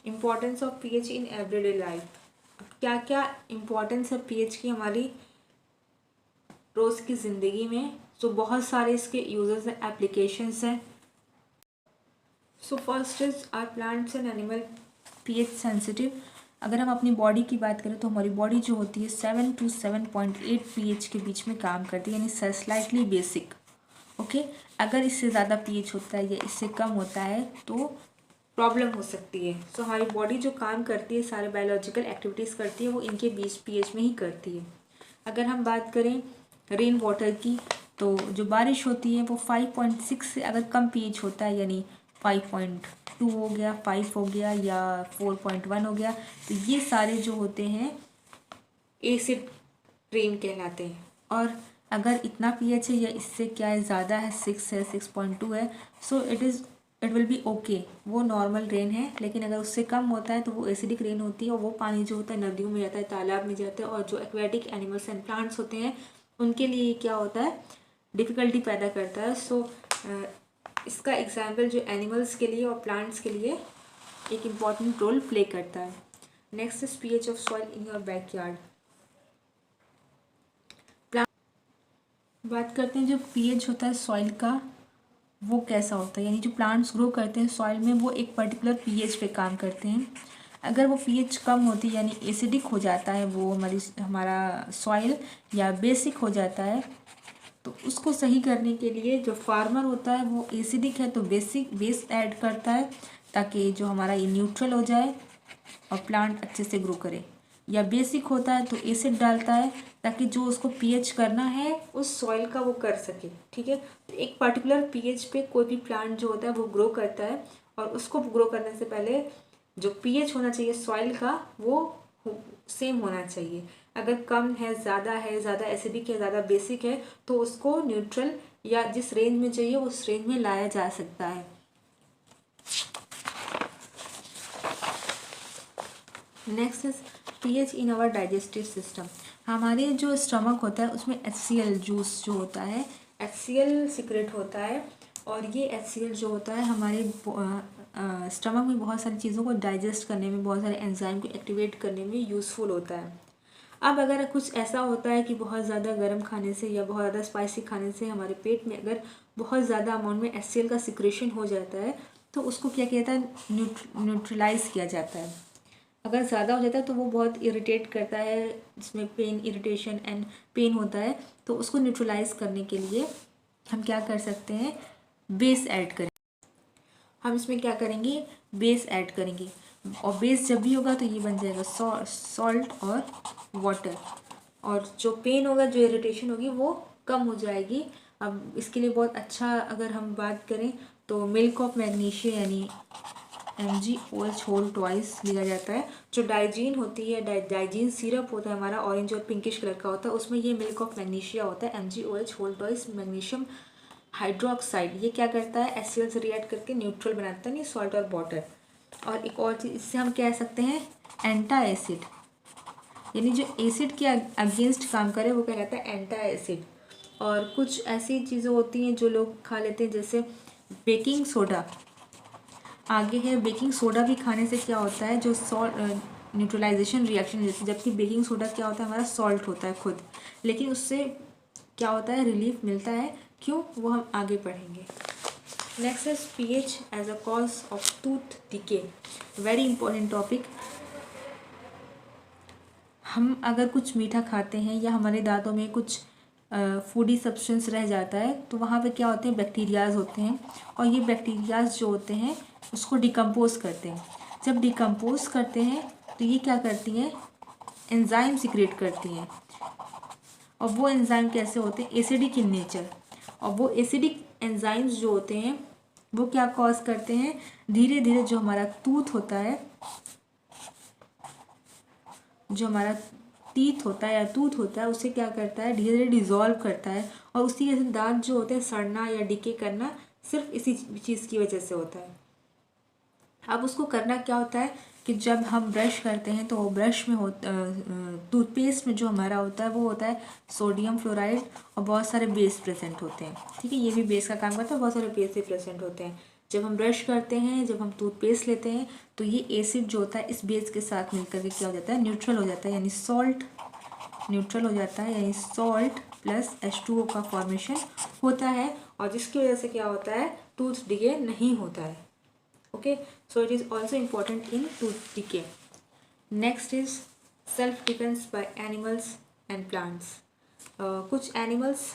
Importance of pH in everyday life. क्या क्या importance है पीएच की हमारी रोज़ की ज़िंदगी में। सो बहुत सारे इसके यूजेस हैं, एप्लीकेशंस हैं। So first is are plants and animal pH sensitive. अगर हम अपनी बॉडी की बात करें तो हमारी बॉडी जो होती है 7 to 7.8 पीएच के बीच में काम करती है, यानी स्लाइटली बेसिक। ओके, अगर इससे ज़्यादा पीएच होता है या इससे कम होता है तो प्रॉब्लम हो सकती है। सो हमारी बॉडी जो काम करती है, सारे बायोलॉजिकल एक्टिविटीज़ करती है, वो इनके बीच पीएच में ही करती है। अगर हम बात करें रेन वाटर की, तो जो बारिश होती है वो 5.6 से अगर कम पीएच होता है, यानी 5.2 हो गया, 5 हो गया या 4.1 हो गया, तो ये सारे जो होते हैं एसिड रेन कहलाते हैं। और अगर इतना पीएच है या इससे क्या है ज़्यादा है, 6 है, 6.2 है, so it will be okay, वो नॉर्मल रेन है। लेकिन अगर उससे कम होता है तो वो एसिडिक रेन होती है, और वो पानी जो होता है नदियों में जाता है, तालाब में जाता है, और जो एक्वेटिक एनिमल्स एंड प्लांट्स होते हैं उनके लिए क्या होता है, डिफ़िकल्टी पैदा करता है। सो इसका एग्जाम्पल जो एनिमल्स के लिए और प्लांट्स के लिए एक इम्पॉर्टेंट रोल प्ले करता है। Next is pH of soil in your backyard. बात करते हैं जो पीएच होता है सॉइल का, वो कैसा होता है, यानी जो प्लांट्स ग्रो करते हैं सॉइल में वो एक पर्टिकुलर पीएच पे काम करते हैं। अगर वो पीएच कम होती है, यानी एसिडिक हो जाता है वो हमारा सॉइल, या बेसिक हो जाता है, तो उसको सही करने के लिए जो फार्मर होता है वो एसिडिक है तो बेस ऐड करता है, ताकि जो हमारा ये न्यूट्रल हो जाए और प्लांट अच्छे से ग्रो करे। या बेसिक होता है तो एसिड डालता है, ताकि जो उसको पीएच करना है उस सॉइल का वो कर सके। ठीक है, तो एक पर्टिकुलर पीएच पे कोई भी प्लांट जो होता है वो ग्रो करता है, और उसको ग्रो करने से पहले जो पीएच होना चाहिए सॉइल का वो सेम होना चाहिए। अगर कम है, ज़्यादा एसिडिक है, ज़्यादा बेसिक है, तो उसको न्यूट्रल या जिस रेंज में चाहिए उस रेंज में लाया जा सकता है। Next is pH in our digestive system. हमारे जो स्टमक होता है उसमें HCl जूस जो होता है, HCl सीक्रेट होता है, और ये HCl जो होता है हमारे स्टमक में बहुत सारी चीज़ों को डाइजेस्ट करने में, बहुत सारे एंजाइम को एक्टिवेट करने में यूज़फुल होता है। अब अगर कुछ ऐसा होता है कि बहुत ज़्यादा गर्म खाने से या बहुत ज़्यादा स्पाइसी खाने से हमारे पेट में अगर बहुत ज़्यादा अमाउंट में HCl का सिक्रेशन हो जाता है, तो उसको क्या कहता है, न्यूट्रलाइज किया जाता है। अगर ज़्यादा हो जाता है तो वो बहुत इरिटेट करता है, जिसमें पेन, इरिटेशन एंड पेन होता है, तो उसको न्यूट्रलाइज करने के लिए हम क्या कर सकते हैं, बेस ऐड करें। हम इसमें क्या करेंगे, बेस ऐड करेंगे, और बेस जब भी होगा तो ये बन जाएगा सॉल्ट और वाटर, और जो पेन होगा, जो इरिटेशन होगी वो कम हो जाएगी। अब इसके लिए बहुत अच्छा अगर हम बात करें तो मिल्क ऑफ मैग्नीशिया यानी MgOH होल ट्वाइस लिया जाता है। जो डाइजीन होती है, डाइजीन सिरप होता है हमारा, ऑरेंज और पिंकिश कलर का होता है, उसमें ये मिल्क ऑफ मैग्नीशिया होता है, MgOH whole twice magnesium hydroxide. ये क्या करता है, HCl से रिएक्ट करके न्यूट्रल बनाता है, नहीं सॉल्ट और वाटर। और एक और चीज़ इससे हम कह सकते हैं एंटा एसिड, यानी जो एसिड के अगेंस्ट काम करे वो कहलाता है एंटा एसिड। और कुछ ऐसी चीज़ें होती हैं जो लोग खा लेते हैं, जैसे बेकिंग सोडा आगे है। बेकिंग सोडा भी खाने से क्या होता है, जो न्यूट्रलाइजेशन रिएक्शन, जैसे जबकि बेकिंग सोडा क्या होता है, हमारा सॉल्ट होता है खुद, लेकिन उससे क्या होता है, रिलीफ मिलता है। क्यों, वो हम आगे पढ़ेंगे। Next is pH as a cause of tooth decay, very important topic. हम अगर कुछ मीठा खाते हैं या हमारे दांतों में कुछ फूडी सब्सटेंस रह जाता है, तो वहाँ पे क्या होते हैं, बैक्टीरियाज होते हैं, और ये बैक्टीरियाज जो होते हैं उसको डिकम्पोज करते हैं। जब डिकम्पोज करते हैं तो ये क्या करती हैं, एंजाइम सिक्रेट करती हैं, और वो एंजाइम कैसे होते हैं, एसिडिक इन नेचर। और वो एसिडिक एंजाइम्स जो होते हैं वो क्या कॉज करते हैं, धीरे धीरे जो हमारा टूथ होता है, जो हमारा टीथ होता है या टूथ होता है, उसे क्या करता है, धीरे धीरे डिजॉल्व करता है। और उसी वजह से दांत जो होते हैं सड़ना या डिके करना सिर्फ इसी चीज़ की वजह से होता है। अब उसको करना क्या होता है कि जब हम ब्रश करते हैं तो ब्रश में टूथपेस्ट में जो हमारा होता है वो होता है सोडियम फ्लोराइड, और बहुत सारे बेस प्रेजेंट होते हैं। ठीक है, ये भी बेस का काम करता है, बहुत सारे बेस भी प्रेजेंट होते हैं। जब हम ब्रश करते हैं, जब हम टूथपेस्ट लेते हैं, तो ये एसिड जो होता है इस बेस के साथ मिलकर के क्या हो जाता है, न्यूट्रल हो जाता है, यानी सॉल्ट न्यूट्रल हो जाता है, यानी सॉल्ट प्लस H2O का फॉर्मेशन होता है, और जिसकी वजह से क्या होता है, टूथ डिके नहीं होता है। Okay, so it is also important in tooth decay. Next is self defence by animals and plants. कुछ एनिमल्स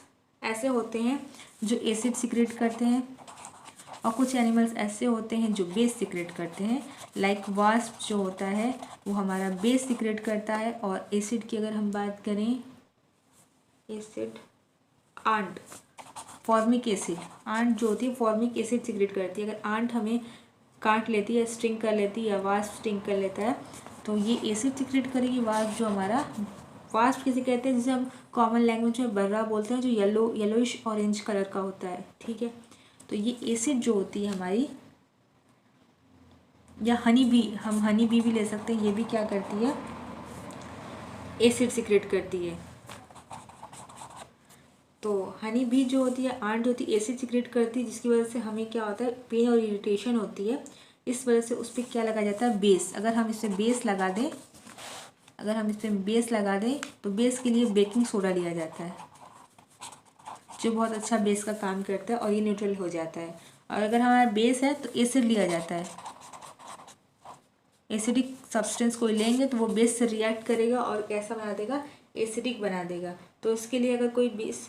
ऐसे होते हैं जो एसिड सिक्रेट करते हैं, और कुछ एनिमल्स ऐसे होते हैं जो बेस सिक्रेट करते हैं। लाइक वास्प जो होता है वो हमारा बेस सिक्रेट करता है, और एसिड की अगर हम बात करें, acid ant, formic acid, ant जो होती है फॉर्मिक एसिड सिक्रेट करती है। अगर आंट हमें काट लेती है, स्टिंग कर लेती है, या वास्प स्टिंग कर लेता है, तो ये एसिड सिक्रेट करेगी। वास्प जो हमारा, वास्प किसे कहते हैं, जिसे हम कॉमन लैंग्वेज में बर्रा बोलते हैं, जो येलोइश ऑरेंज कलर का होता है, ठीक है। तो ये एसिड जो होती है हमारी, या हनी बी, हम हनी बी भी ले सकते हैं, ये भी क्या करती है, एसिड सिक्रेट करती है। तो हनी बी जो होती है, आंट होती है, एसिड सिक्रेट करती है, जिसकी वजह से हमें क्या होता है, पेन और इरिटेशन होती है। इस वजह से उस पर क्या लगाया जाता है, बेस। अगर हम इसमें बेस लगा दें, अगर हम इसमें बेस लगा दें, तो बेस के लिए बेकिंग सोडा लिया जाता है, जो बहुत अच्छा बेस का काम करता है, और ये न्यूट्रल हो जाता है। और अगर हमारा बेस है तो एसिड लिया जाता है, एसिडिक सब्सटेंस को लेंगे तो वो बेस से रिएक्ट करेगा और कैसा बना देगा, एसिडिक बना देगा। तो इसके लिए अगर कोई बेस